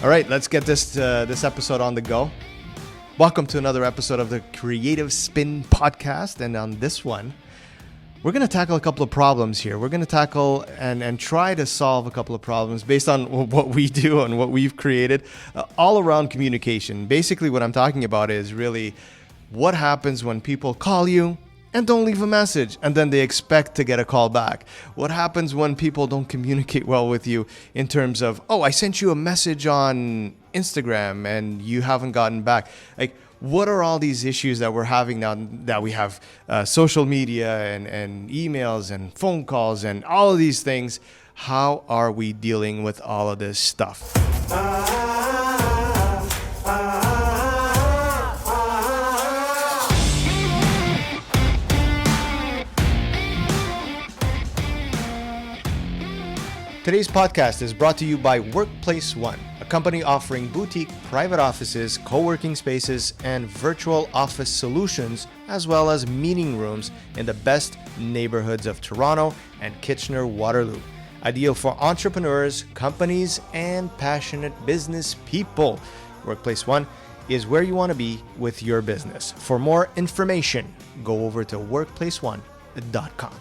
All right, let's get this episode on the go. Welcome to another episode of the Creative Spin Podcast. And on this one, we're going to tackle a couple of problems here. We're going to tackle and try to solve a couple of problems based on what we do and what we've created all around communication. Basically, what I'm talking about is really what happens when people call you and don't leave a message, and then they expect to get a call back. What happens when people don't communicate well with you in terms of, I sent you a message on Instagram and you haven't gotten back. Like, what are all these issues that we're having now that we have social media and emails and phone calls and all of these things? How are we dealing with all of this stuff? Today's podcast is brought to you by Workplace One, a company offering boutique private offices, co-working spaces, and virtual office solutions, as well as meeting rooms in the best neighborhoods of Toronto and Kitchener-Waterloo. Ideal for entrepreneurs, companies, and passionate business people. Workplace One is where you want to be with your business. For more information, go over to workplaceone.com.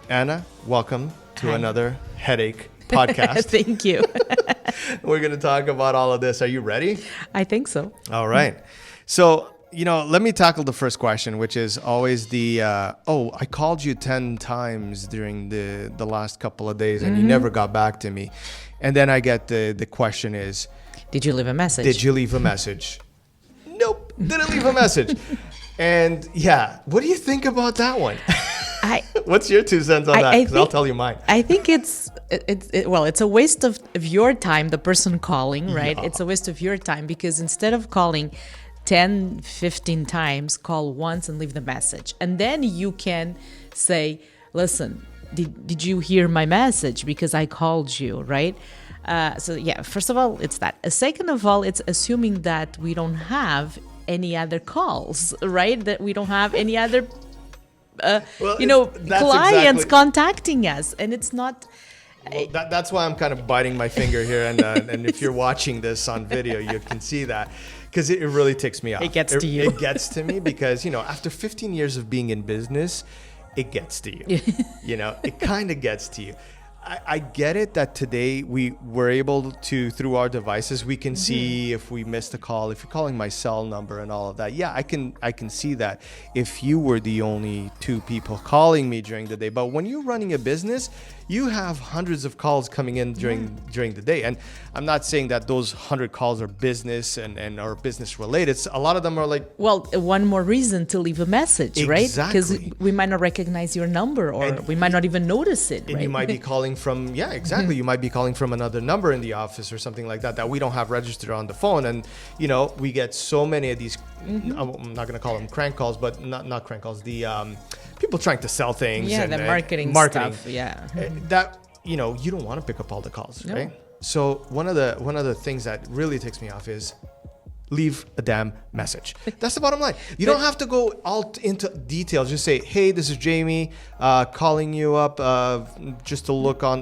Anna, welcome to another headache podcast. Thank you. We're going to talk about all of this. Are you ready? I think so. All right. So, let me tackle the first question, which is always the, I called you 10 times during the last couple of days and you never got back to me. And then I get the question is, did you leave a message? Did you leave a message? Nope, didn't leave a message. And what do you think about that one? What's your 2 cents on that? Because I'll tell you mine. I think it's a waste of your time, the person calling, right? Yeah. It's a waste of your time because instead of calling 10, 15 times, call once and leave the message. And then you can say, listen, did you hear my message? Because I called you, right? First of all, it's that. Second of all, it's assuming that we don't have any other calls, right? That we don't have any other clients contacting us, and it's not. That's why I'm kind of biting my finger here, and if you're watching this on video, you can see that because it really ticks me off. It gets to you. It gets to me because after 15 years of being in business, it gets to you. It kind of gets to you. I get it that today we were able to, through our devices, we can see if we missed a call, if you're calling my cell number and all of that. Yeah, I can see that if you were the only 2 people calling me during the day. But when you're running a business, you have hundreds of calls coming in during the day. And I'm not saying that those 100 calls are business and are business related. A lot of them are like... Well, one more reason to leave a message, right? Because we might not recognize your number or we might not even notice it, and right? You might be calling from, you might be calling from another number in the office or something like that we don't have registered on the phone. And, we get so many of these, I'm not going to call them crank calls, but not crank calls, the people trying to sell things. Yeah, the marketing stuff, That, you don't want to pick up all the calls, right? So one of the things that really ticks me off is leave a damn message. That's the bottom line. You don't have to go all into details. Just say, hey, this is Jamie calling you up just to look on,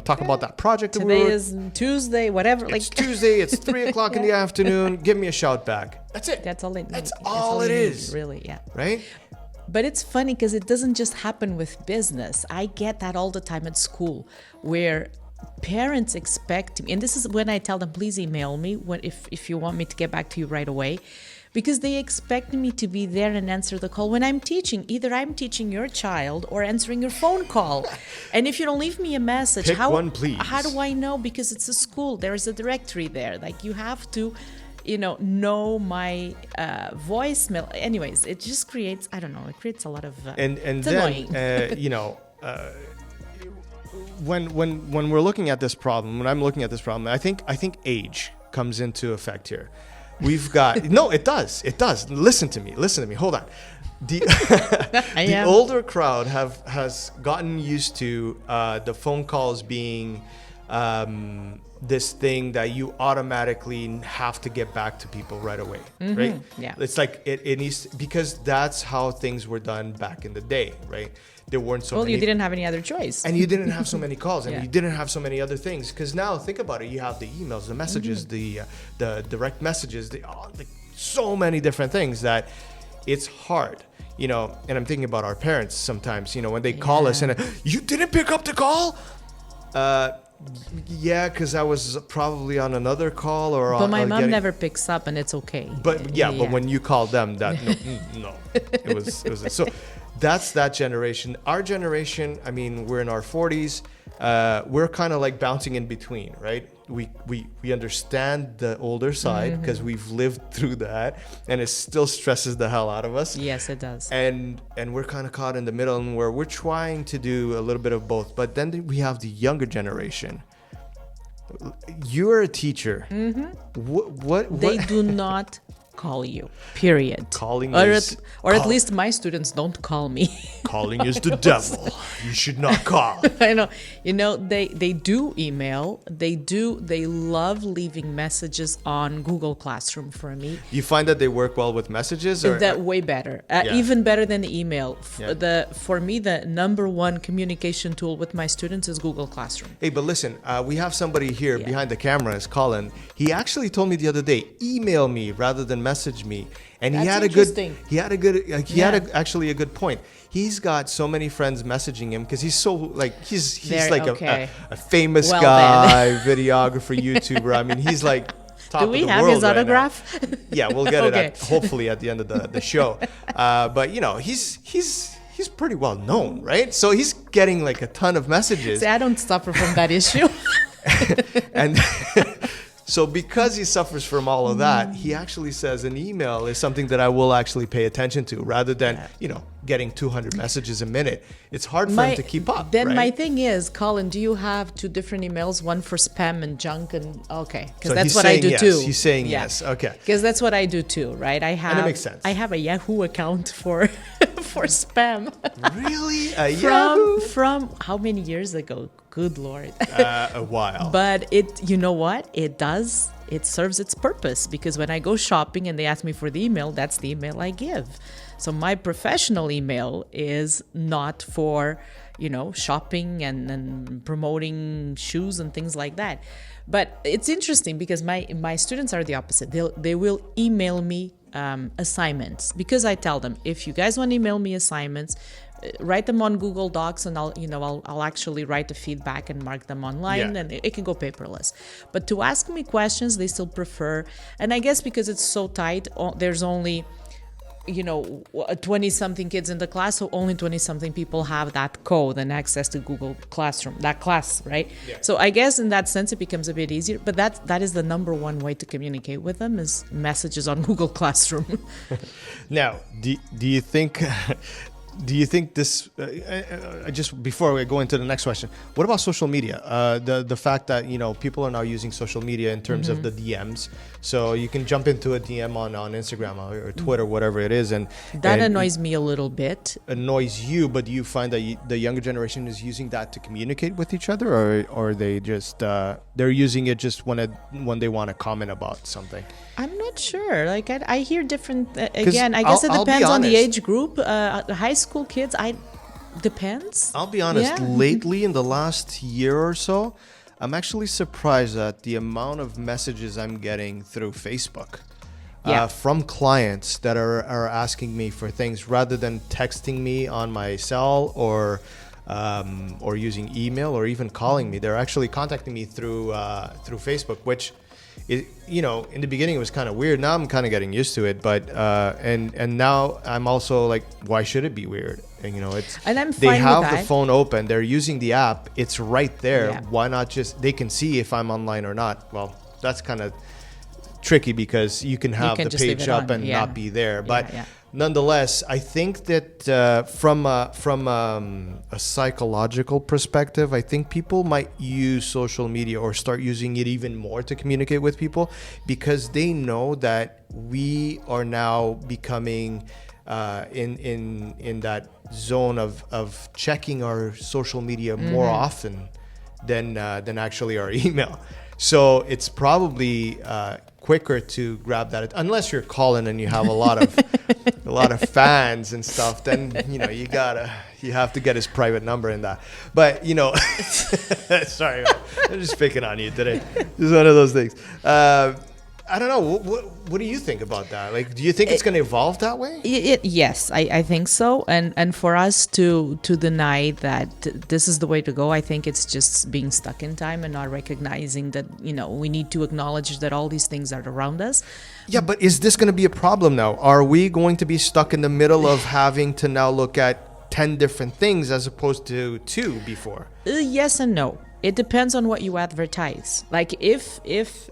talk about that project. Today is Tuesday, whatever. It's Tuesday. It's 3:00 in the afternoon. Give me a shout back. That's it. That's all it is. Really, yeah. Right? But it's funny because it doesn't just happen with business. I get that all the time at school where parents expect me, and this is when I tell them, please email me if you want me to get back to you right away, because they expect me to be there and answer the call when I'm teaching. Either I'm teaching your child or answering your phone call. And if you don't leave me a message, pick one, please. How do I know? Because it's a school. There is a directory there. Like you have to know my voicemail. Anyways, it just creates, I don't know, it creates a lot of it's then, annoying. When we're looking at this problem, when I'm looking at this problem, I think age comes into effect here. We've got no, it does. Listen to me. Hold on. The older crowd has gotten used to the phone calls being this thing that you automatically have to get back to people right away, right? Yeah. It's like it needs, because that's how things were done back in the day, right? There weren't so many. You didn't have any other choice. And you didn't have so many calls, and Yeah. you didn't have so many other things. Because now, think about it. You have the emails, the messages, the direct messages, so many different things that it's hard. And I'm thinking about our parents sometimes, when they call us and you didn't pick up the call? Yeah, because I was probably on another call but my mom never picks up, and it's okay. But but when you called them, that no, it was so. That's that generation. Our generation, I mean, we're in our 40s. We're kind of like bouncing in between, right? We understand the older side because we've lived through that, and it still stresses the hell out of us. Yes, it does. And we're kind of caught in the middle, and where we're trying to do a little bit of both. But then we have the younger generation. You're a teacher. What? They do not call you, period. Calling at least my students don't call me. Calling is the devil. You should not call. I know. They do email. They love leaving messages on Google Classroom for me. You find that they work well with messages, or that way better, even better than the email. For me, the number one communication tool with my students is Google Classroom. Hey, but listen, we have somebody here behind the camera, is Colin. He actually told me the other day, email me rather than message me, and he had actually a good point. He's got so many friends messaging him because he's so he's like a famous guy, videographer, YouTuber. I mean, he's like top of the world. Do we have his autograph? Right. Yeah, we'll get it hopefully at the end of the show. But he's pretty well known, right? So he's getting like a ton of messages. See, I don't suffer from that issue. And so because he suffers from all of that, he actually says an email is something that I will actually pay attention to rather than, getting 200 messages a minute. It's hard for him to keep up. Then right? My thing is, Colin, do you have two different emails, one for spam and junk? And okay, because that's what I do too. He's saying yes. Okay. Because that's what I do too, right? And it makes sense. I have a Yahoo account for spam. Really? From how many years ago? Good Lord. A while. But you know what? It serves its purpose, because when I go shopping and they ask me for the email, that's the email I give. So my professional email is not for, shopping and promoting shoes and things like that. But it's interesting because my students are the opposite. They will email me assignments, because I tell them, if you guys want to email me assignments, write them on Google Docs, and I'll actually write the feedback and mark them online, and it can go paperless. But to ask me questions, they still prefer, and I guess because it's so tight, there's only 20-something kids in the class, so only 20-something people have that code and access to Google Classroom, that class, right? Yeah. So I guess in that sense, it becomes a bit easier, but that is the number one way to communicate with them, is messages on Google Classroom. Now, do you think... Do you think this, just before we go into the next question, what about social media? The fact that, people are now using social media in terms of the DMs. So you can jump into a DM on Instagram or Twitter, whatever it is. And that annoys me a little bit. Annoys you, but do you find that the younger generation is using that to communicate with each other, or they just, they're using it just when they want to comment about something? I'm not sure. Like I hear different. Again, I guess it depends on the age group. High school kids, depends. I'll be honest. Yeah. Lately, in the last year or so, I'm actually surprised at the amount of messages I'm getting through Facebook from clients that are asking me for things rather than texting me on my cell or using email or even calling me. They're actually contacting me through Facebook, which. In the beginning it was kind of weird. Now I'm kind of getting used to it, but and now I'm also like, why should it be weird? And and I'm fine they have with that. The phone open, they're using the app, it's right there. Yeah. Why not they can see if I'm online or not? Well, that's kind of tricky because you can have the page up and not be there, but nonetheless, I think that from a psychological perspective, I think people might use social media or start using it even more to communicate with people, because they know that we are now becoming in that zone of checking our social media more often than actually our email. So it's probably quicker to grab that, unless you're calling and you have a lot of fans and stuff. Then you have to get his private number in that. But sorry, man, I'm just picking on you today. It's one of those things. I don't know. What do you think about that? Like, do you think it's going to evolve that way? Yes, I think so. And for us to deny that this is the way to go, I think it's just being stuck in time and not recognizing that, we need to acknowledge that all these things are around us. Yeah, but is this going to be a problem now? Are we going to be stuck in the middle of having to now look at 10 different things as opposed to 2 before? Yes and no. It depends on what you advertise. Like if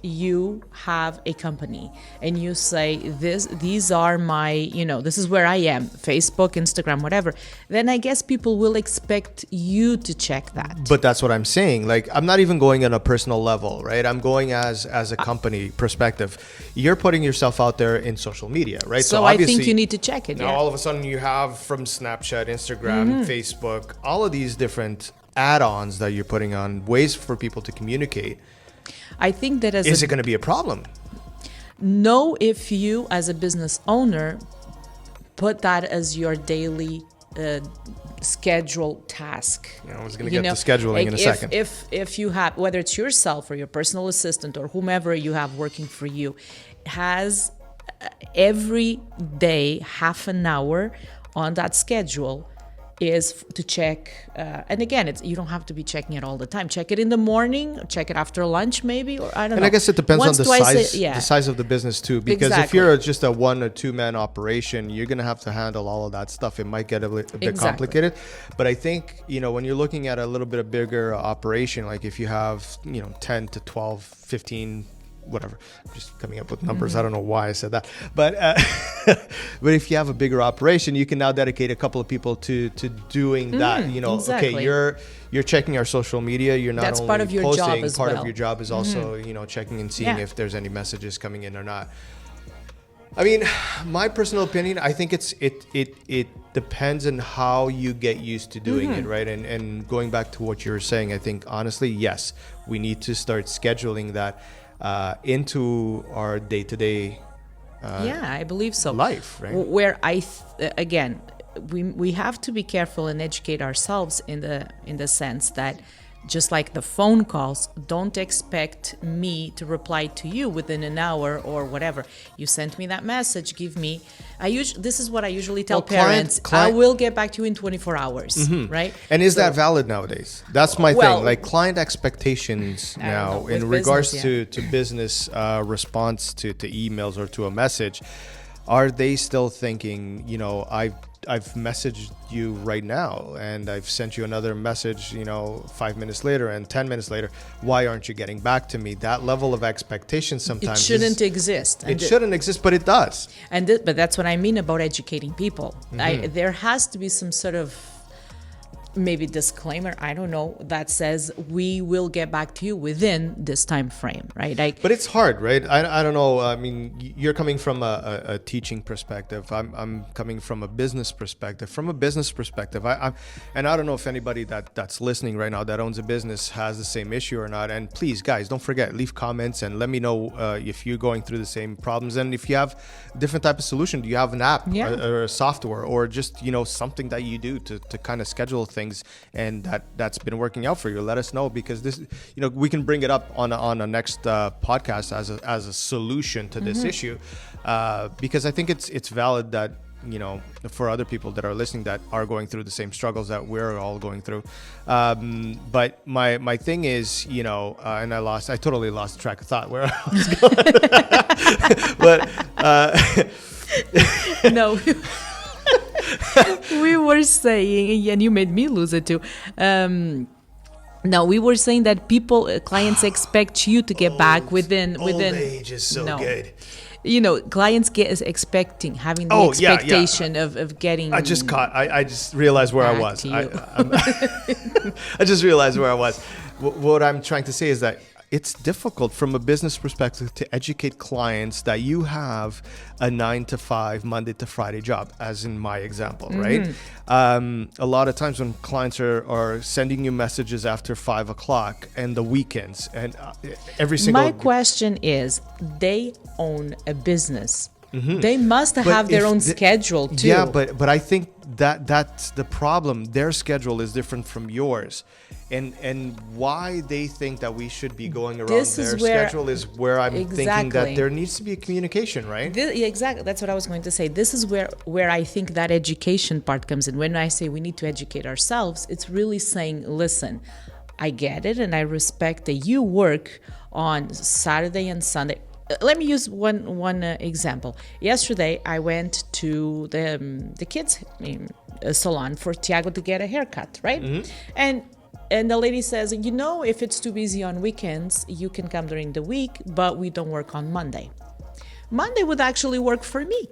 you have a company and you say these are my, this is where I am, Facebook, Instagram, whatever, then I guess people will expect you to check that. But that's what I'm saying. Like, I'm not even going on a personal level, right? I'm going as a company perspective. You're putting yourself out there in social media, right? So I think you need to check it. Now all of a sudden you have from Snapchat, Instagram, Facebook, all of these different add-ons that you're putting on, ways for people to communicate. I think that is it going to be a problem? No, if you as a business owner put that as your daily schedule task. I was going to get to scheduling in a second. If you have, whether it's yourself or your personal assistant or whomever you have working for you, has every day half an hour on that schedule is to check, and again, you don't have to be checking it all the time. Check it in the morning, check it after lunch, maybe, or I don't know. And I guess it depends on the size of the business too. Because if you're just a 1 or 2 man operation, you're gonna have to handle all of that stuff. It might get a bit complicated. But I think when you're looking at a little bit of bigger operation, like if you have 10 to 12, 15. Whatever, I'm just coming up with numbers. I don't know why I said that, but but if you have a bigger operation, you can now dedicate a couple of people to doing that. Exactly. Okay, you're checking our social media. You're not That's only part of your posting. job as part well. of your job is also checking and seeing if there's any messages coming in or not. I mean, my personal opinion, I think it depends on how you get used to doing it, right? And going back to what you were saying, I think honestly, yes, we need to start scheduling that into our day-to-day I believe so. life, right? Where again, we have to be careful and educate ourselves in the sense that just like the phone calls, don't expect me to reply to you within an hour or whatever. You sent me that message, this is what I usually tell parents. I will get back to you in 24 hours, right? And is that valid nowadays? That's my thing. Like client expectations now in regards to business response to emails or to a message, are they still thinking, I've messaged you right now and I've sent you another message, 5 minutes later and 10 minutes later. Why aren't you getting back to me? That level of expectation sometimes shouldn't exist. It shouldn't exist, but it does. But that's what I mean about educating people. There has to be some sort of maybe disclaimer, I don't know, that says we will get back to you within this time frame, right? But it's hard, right? I don't know. I mean, you're coming from a teaching perspective. I'm coming from a business perspective. From a business perspective, and I don't know if anybody that's listening right now that owns a business has the same issue or not. And please, guys, don't forget, leave comments and let me know if you're going through the same problems and if you have a different type of solution. Do you have an app or a software or just something that you do to kind of schedule things and that's been working out for you? Let us know, because this we can bring it up on a next podcast as a solution to this issue, because I think it's valid that for other people that are listening that are going through the same struggles that we're all going through. But my thing is, and I totally lost track of thought where I was going. But no. We were saying, and you made me lose it too. No, we were saying that clients expect you to get back within. Old age is so good. Clients having the expectation of getting. I just realized where I was. I just realized where I was. What I'm trying to say is that it's difficult from a business perspective to educate clients that you have a 9 to 5 Monday to Friday job, as in my example, right? A lot of times when clients are sending you messages after 5 o'clock and the weekends and every single... My question is, they own a business. They must have their own schedule too. Yeah, but I think that's the problem. Their schedule is different from yours. And why they think that we should be going around their schedule is where I'm thinking that there needs to be a communication, right? Exactly. That's what I was going to say. This is where I think that education part comes in. When I say we need to educate ourselves, it's really saying, listen, I get it and I respect that you work on Saturday and Sunday. Let me use one example. Yesterday, I went to the kids' salon for Tiago to get a haircut, right? And the lady says, if it's too busy on weekends, you can come during the week, but we don't work on Monday. Monday would actually work for me,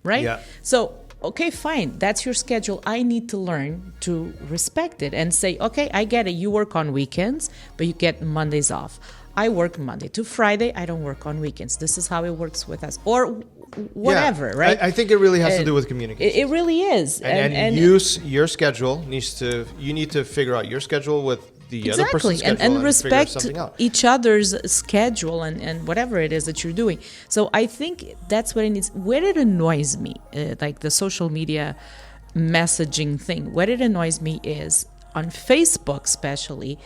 right? Yeah. So, okay, fine. That's your schedule. I need to learn to respect it and say, okay, I get it. You work on weekends, but you get Mondays off. I work Monday to Friday. I don't work on weekends. This is how it works with us. Or whatever, right? I think it really has to do with communication. It really is. And your schedule you need to figure out your schedule with the other person's schedule and respect something out. each other's schedule and whatever it is that you're doing. So I think that's what it needs. Where it annoys me, like the social media messaging thing, what it annoys me is on Facebook especially,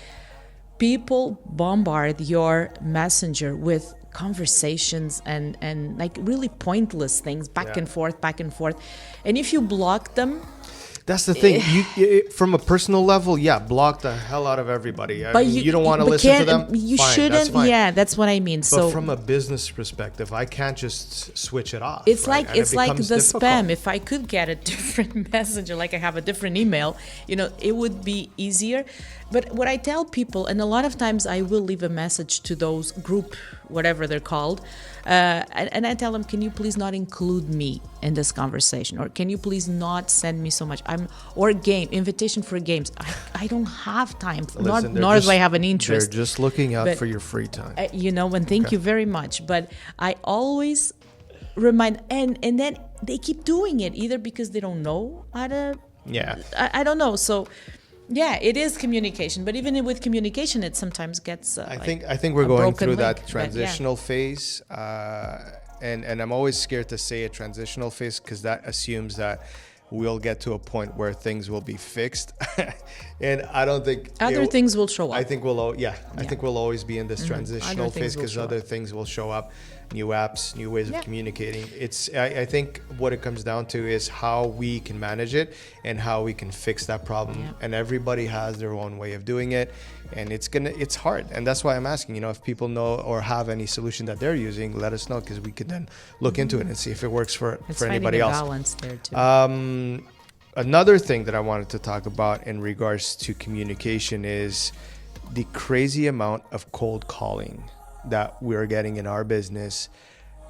people bombard your messenger with conversations and like really pointless things back and forth. And if you block them, that's the thing. You from a personal level, block the hell out of everybody. But you don't want to listen to them. You fine, shouldn't. That's fine. Yeah, that's what I mean. But so from a business perspective, I can't just switch it off. It's right? like the difficult. spam. If I could get a different messenger, like I have a different email, it would be easier. But what I tell people, and a lot of times I will leave a message to those group, whatever they're called, and I tell them, can you please not include me in this conversation? Or can you please not send me so much? Invitation for games. I don't have time, nor do I have an interest. They're just looking out for your free time. And thank you very much. But I always remind, and then they keep doing it, either because they don't know how to... Yeah. I don't know. So... yeah, it is communication, but even with communication, it sometimes gets. I think we're going through that transitional phase, and I'm always scared to say a transitional phase because that assumes that we'll get to a point where things will be fixed, and I don't think other things will show up. I think I think we'll always be in this transitional phase because other things will show up. New apps, new ways of communicating. I think what it comes down to is how we can manage it and how we can fix that problem. Yeah. And everybody has their own way of doing it, and it's hard. And that's why I'm asking, if people know or have any solution that they're using, let us know because we can then look into it and see if it works for anybody else. Balance there too. Another thing that I wanted to talk about in regards to communication is the crazy amount of cold calling that we're getting in our business,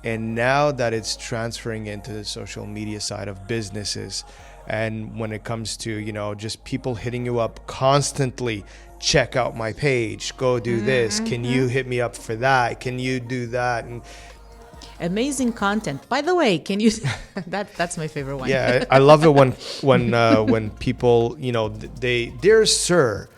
and now that it's transferring into the social media side of businesses, and when it comes to just people hitting you up constantly, check out my page, go do this, can you hit me up for that, can you do that, and amazing content, by the way, can you that's my favorite one. I love it when people dear sir,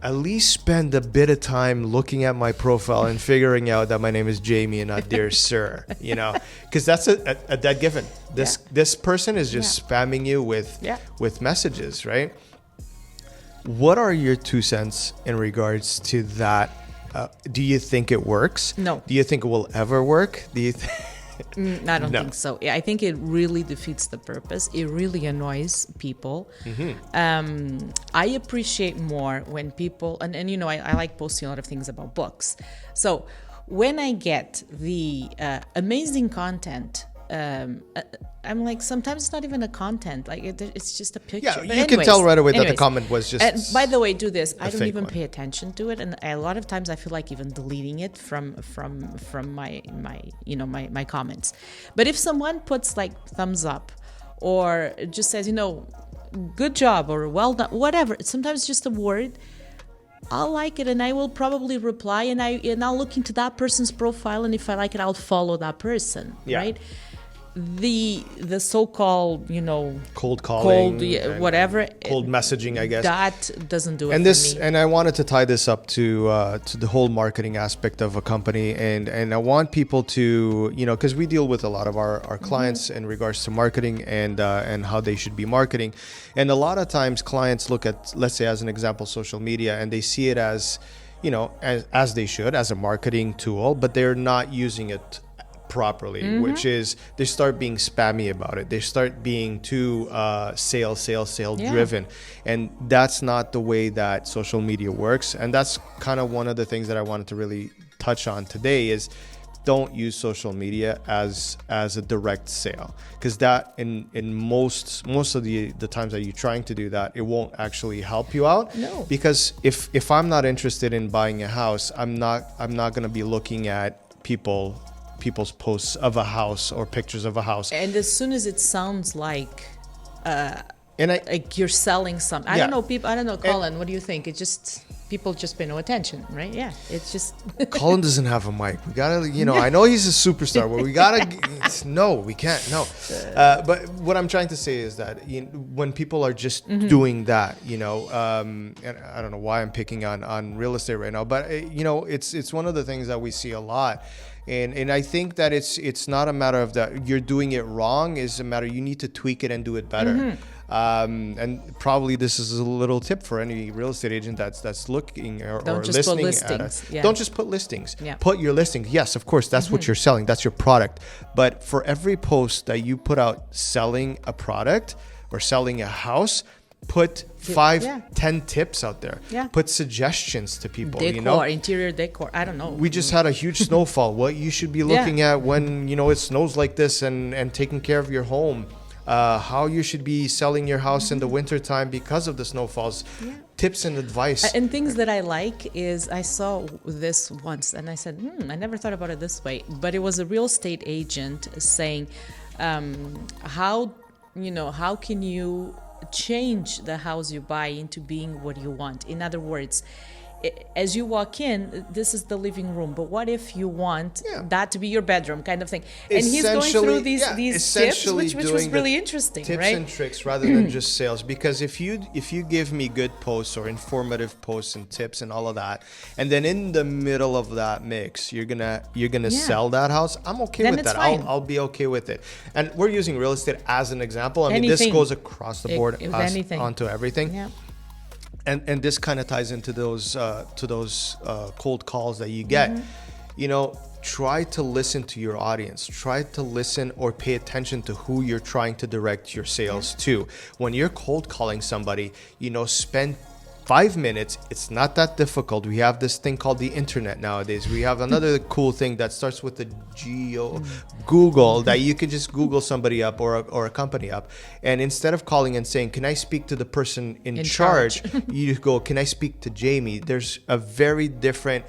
at least spend a bit of time looking at my profile and figuring out that my name is Jamie and not dear sir, because that's a dead given. This person is just spamming you with messages, right? What are your 2 cents in regards to that? Do you think it works? No. Do you think it will ever work? Do you I don't think so. I think it really defeats the purpose. It really annoys people. I appreciate more when people, and I like posting a lot of things about books. So when I get the amazing content, I'm like, sometimes it's not even a content, like it's just a picture. Yeah, you can tell right away that the comment was just. And by the way, do this. I don't even one. pay attention to it, and a lot of times I feel like even deleting it from my comments. But if someone puts like thumbs up, or just says good job or well done, whatever, sometimes just a word, I'll like it and I will probably reply and I'll look into that person's profile, and if I like it, I'll follow that person, right? The so-called, cold calling, whatever, cold messaging, I guess, that doesn't do it and for me. And I wanted to tie this up to the whole marketing aspect of a company, and I want people to, because we deal with a lot of our clients in regards to marketing and how they should be marketing, and a lot of times clients look at, let's say as an example, social media, and they see it as, as they should, as a marketing tool, but they're not using it properly, which is they start being spammy about it. They start being too sale driven, and that's not the way that social media works. And that's kind of one of the things that I wanted to really touch on today is don't use social media as a direct sale, because that in most of the times that you're trying to do that, it won't actually help you out. No. Because if I'm not interested in buying a house, I'm not going to be looking at people's posts of a house or pictures of a house. And as soon as it sounds like like you're selling something, I don't know, Colin, what do you think? It just, people just pay no attention, right? Yeah, it's just Colin doesn't have a mic. We gotta, I know he's a superstar, but we gotta no, we can't, no. But what I'm trying to say is that when people are just doing that, and I don't know why I'm picking on real estate right now, but it's one of the things that we see a lot. And I think that it's not a matter of that you're doing it wrong. It's a matter you need to tweak it and do it better. And probably this is a little tip for any real estate agent that's looking or listening at us. Don't just put listings. Put your listings. Yes, of course, that's what you're selling. That's your product. But for every post that you put out selling a product or selling a house, put 5-10 tips out there. Put suggestions to people. Interior decor, I don't know. We just had a huge snowfall. What you should be looking at when it snows like this, and taking care of your home. How you should be selling your house in the winter time because of the snowfalls. Tips and advice. And things that I like is, I saw this once and I said, I never thought about it this way. But it was a real estate agent saying, how can you change the house you buy into being what you want? In other words, as you walk in, this is the living room, but what if you want that to be your bedroom, kind of thing? And he's going through these tips, which was really interesting, tips right? and tricks rather than just sales. Because if you give me good posts or informative posts and tips and all of that, and then in the middle of that mix, you're gonna sell that house, I'm okay with that. I'll be okay with it. And we're using real estate as an example. I mean, this goes across the board onto everything. Yeah. And this kind of ties into those cold calls that you get. Try to listen to your audience. Try to listen or pay attention to who you're trying to direct your sales to. When you're cold calling somebody, spend 5 minutes. It's not that difficult. We have this thing called the internet nowadays. We have another cool thing that starts with the Google, that you can just Google somebody up or a company up. And instead of calling and saying, can I speak to the person in charge? You go, can I speak to Jamie? There's a very different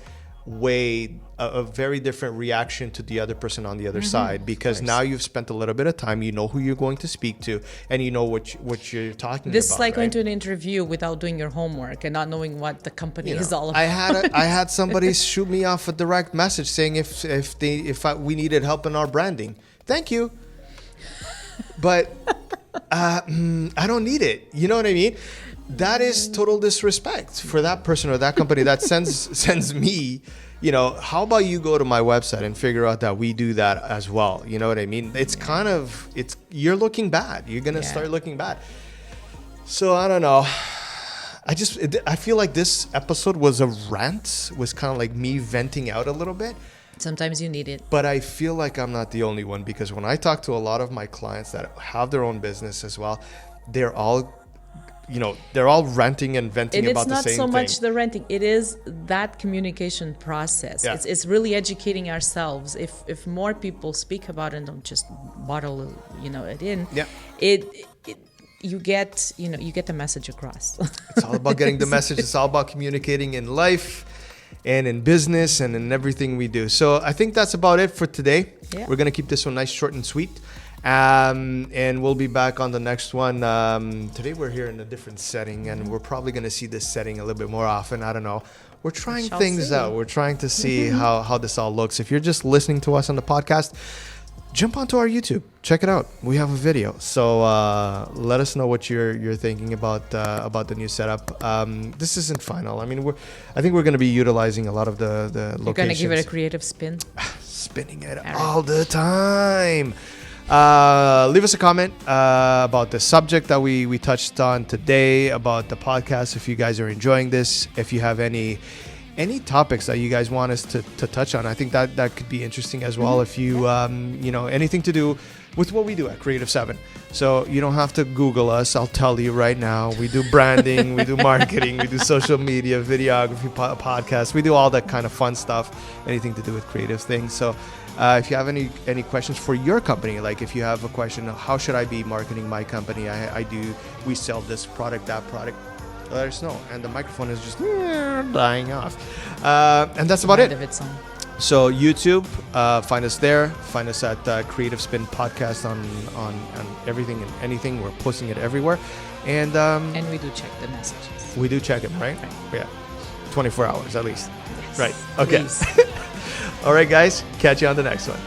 way, a very different reaction to the other person on the other side, because now you've spent a little bit of time, you know who you're going to speak to, and you know what you're talking about. This is like going to an interview without doing your homework and not knowing what the company is all about. I had somebody shoot me off a direct message saying if we needed help in our branding. Thank you, but I don't need it. You know what I mean? That is total disrespect for that person or that company that sends me. How about you go to my website and figure out that we do that as well? You know what I mean? It's you're looking bad. You're going to start looking bad. So I don't know. I feel like this episode was a rant, was kind of like me venting out a little bit. Sometimes you need it. But I feel like I'm not the only one, because when I talk to a lot of my clients that have their own business as well, they're all ranting and venting about the same thing. It's not so much the renting. It is that communication process. Yeah. It's really educating ourselves. If more people speak about it and don't just bottle, it in, you get the message across. It's all about getting the message. It's all about communicating in life and in business and in everything we do. So I think that's about it for today. Yeah. We're going to keep this one nice, short, and sweet. And we'll be back on the next one. Today we're here in a different setting, and we're probably going to see this setting a little bit more often. I don't know. We're trying things out. We're trying to see how this all looks. If you're just listening to us on the podcast, jump onto our YouTube. Check it out. We have a video. So let us know what you're thinking about the new setup. This isn't final. I mean, I think we're going to be utilizing a lot of the locations. You're going to give it a creative spin? Spinning it all the time. Leave us a comment about the subject that we touched on today, about the podcast, if you guys are enjoying this. If you have any topics that you guys want us to touch on, I think that could be interesting as well. If you anything to do with what we do at Creative 7. So you don't have to Google us. I'll tell you right now. We do branding, we do marketing, we do social media, videography, podcasts. We do all that kind of fun stuff, anything to do with creative things. So if you have any questions for your company, like if you have a question, how should I be marketing my company? We sell this product, that product. Let us know. And the microphone is just dying off. And that's about it. So YouTube, find us there. Find us at Creative Spin Podcast on everything and anything. We're posting it everywhere. And we do check the messages. We do check them, right? Yeah. 24 hours at least. Yes. Right. Okay. All right, guys. Catch you on the next one.